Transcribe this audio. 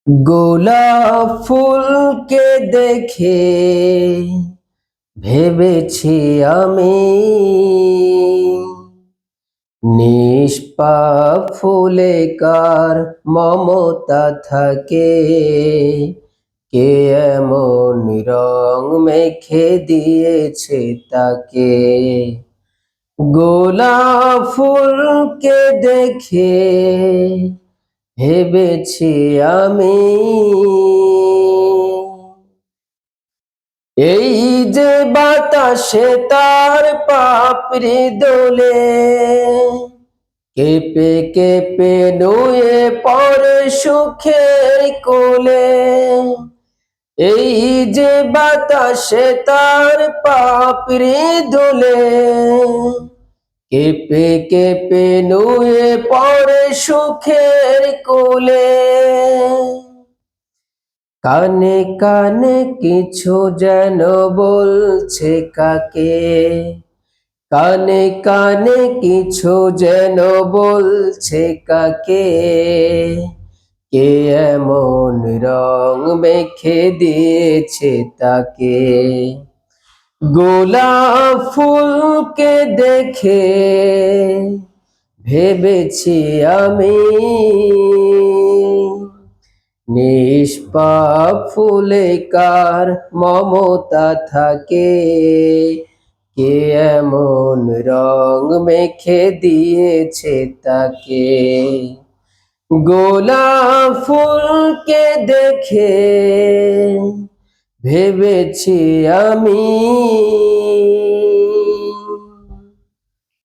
গোলাপ ফুলকে দেখে ভেবেছি আমি নিষ্পাপ ফুলে কার মমতা থাকে, কে এমন রং মেখে দিয়েছে তাকে। গোলাপ ফুলকে দেখে ভেবেছি আমি এই যে বাতাসে তার পাপড়ি দোলে, কেঁপে কেঁপে নুয়ে পড়ে সুখের কোলে। এই যে বাতাসে তার পাপড়ি দোলে, কেঁপে কেঁপে নুয়ে পড়ে সুখের কোলে। কানে কানে কিছু যেন বলছে কাকে, কানে কানে কিছু যেন বলছে কাকে, কে এমন রং মেখে দিয়েছে তাকে। গোলাপ ফুলকে দেখে ভেবেছি আমি নিষ্পাপ ফুলে কার মমতা থাকে, কে এমন রং মেখে দিয়েছে তাকে। গোলাপ ফুলকে দেখে ভেবেছি আমি